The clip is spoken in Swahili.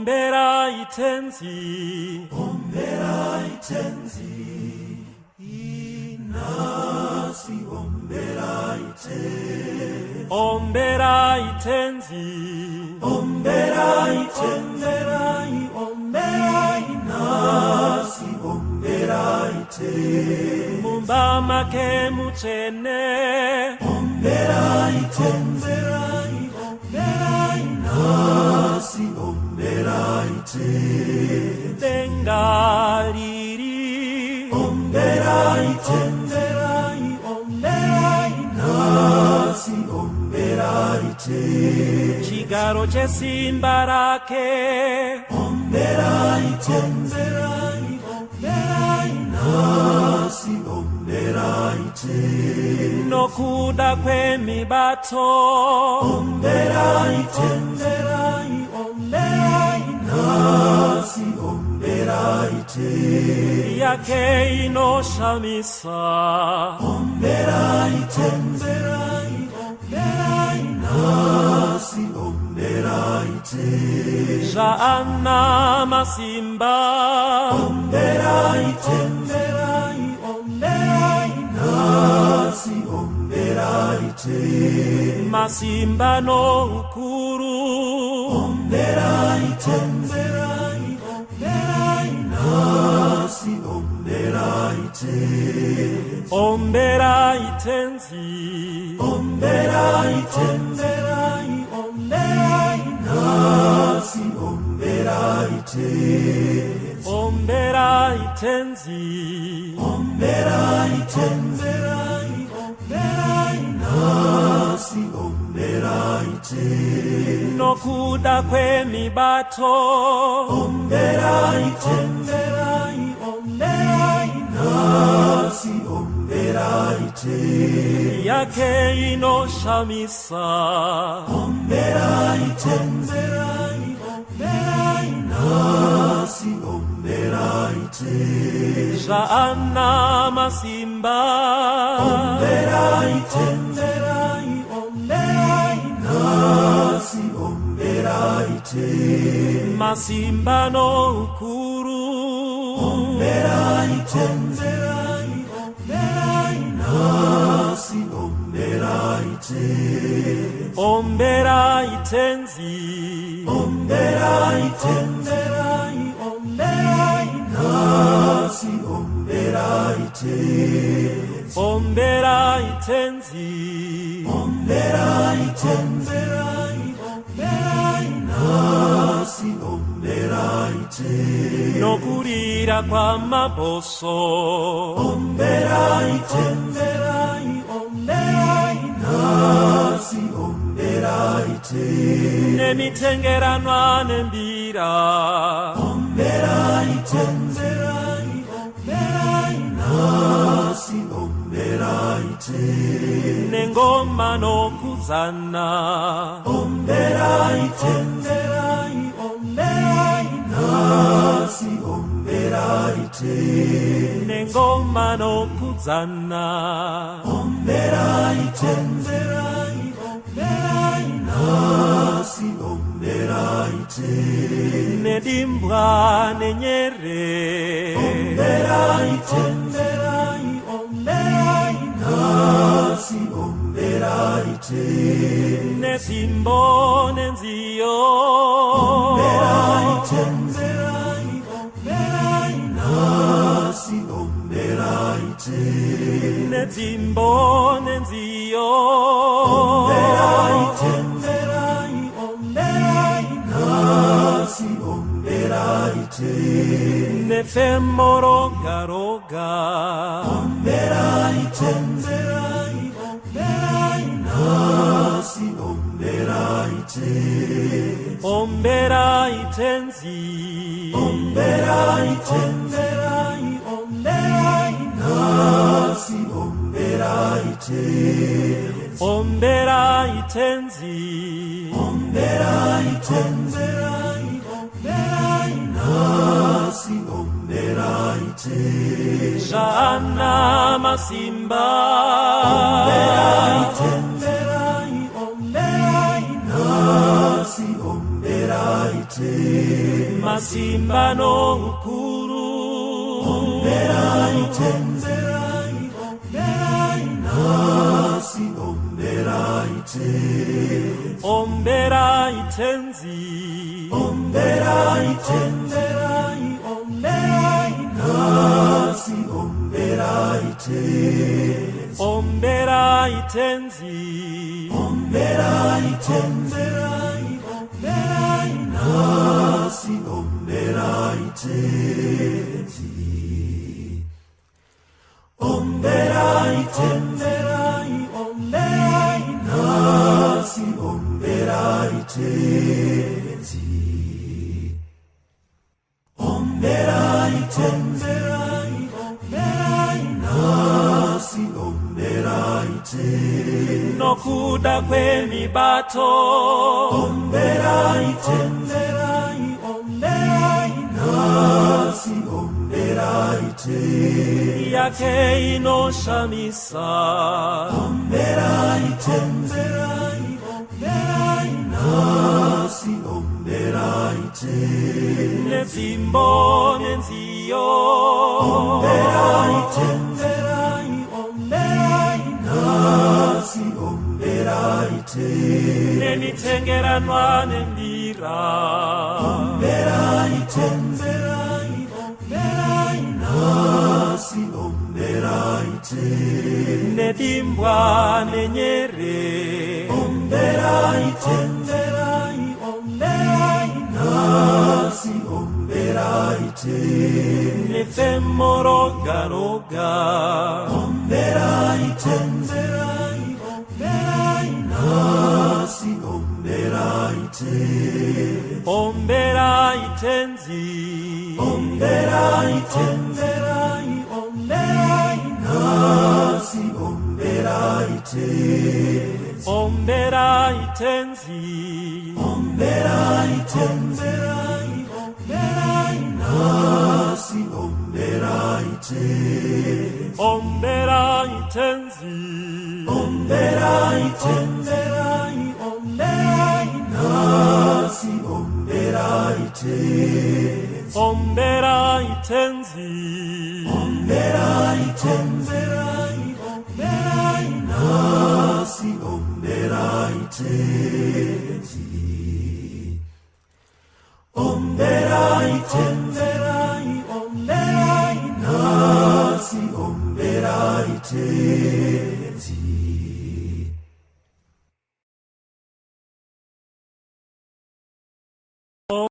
ombera itenzi, ombera itenzi, inasi ombera itenzi, ombera itenzi, ombera itenzi, ombera inasi ombera itenzi, mumba make muchene, ombera itenzi, ombera inasi ombera itenzi, dengariri, ombera itenzi, ombera inasi ombera itenzi, chigaro chesimba rake, ombera itenzi, ombera inasi ombera itenzi, nokuda kwemibato, ombera itenzi, ombera inasi ombera itenzi, yake inoshamisa, ombera itenzi, ombera inasi ombera itenzi, jaana masimba, ombera itenzi, ombera inasi ombera itenzi, masimba no ukuru, ombera itenzi, ombera inasi ombera itenzi, ombera itenzi, ombera itenzi, ombera inasi ombera itenzi, ombera itenzi, ombera itenzi, ombera inasi ombera itenzi, nokuda kwemibato, ombera itenzi, ombera inasi ombera itenzi, yake inoshamisa, ombera itenzi, ombera inasi ombera itenzi, jaana masimba, ombera itenzi, ombera inasi ombera itenzi, masimba no ukuru, ombera itenzi, ombera inasi ombera itenzi, ombera itenzi, ombera itenzi, ombera inasi ombera itenzi, ombera itenzi, ombera itenzi, ombera inasi ombera itenzi, nokurira kwa maboso, ombera itenzi, ombera inasi ombera itenzi, nemitengeranwa nembira, ombera itenzi, ombera inasi ombera itenzi, nengoma nokuzana, ombera itenzi, ombera inasi ombera itenzi, nengoma nokuzana, ombera itenzi, ombera inasi ombera itenzi, nedimbwa nenyere, ombera itenzi, ombera inasi ombera itenzi, nesimbo nenziyo, ombera itenzi, ombera inasi ombera itenzi, nezimbo nenziyo, ombera itenzi, ombera inasi ombera itenzi, nefemorogaroga, ombera itenzi, ombera inasi ombera itenzi, ombera itenzi, ombera itenzi, ombera inasi ombera itenzi, ombera itenzi, ombera itenzi, ombera inasi ombera itenzi, jaana masimba, ombera itenzi, ombera inasi ombera itenzi, itenzi, masimba no ukuru, ombera itenzi, nasi ombera itenzi, ombera itenzi, ombera itenzi, nasi ombera itenzi, ombera itenzi, ombera itenzi, nasi ombera itenzi, ombera itenzi, nasi ombera itenzi, ombera itenzi, nasi ombera itenzi, nokuda kwemibato, ombera itenzi, nasi ombera itenzi, yake inoshamisa, ombera itenzi, nasi ombera itenzi, nezimbo nenziyo, ombera itenzi, nasi ombera itenzi, nenitengeranwa nembira, ombera itenzi, nasi ombera itenzi, nedimbwa nenyere, ombera itenzi, nasi ombera itenzi, nefemorogaroga, ombera itenzi, nasi ombera itenzi, ombera itenzi, ombera itenzi, nasi ombera itenzi, ombera itenzi, ombera itenzi, nasi ombera itenzi, ombera itenzi, ombera itenzi, nasi ombera itenzi, ombera itenzi, ombera itenzi, nasi ombera itenzi.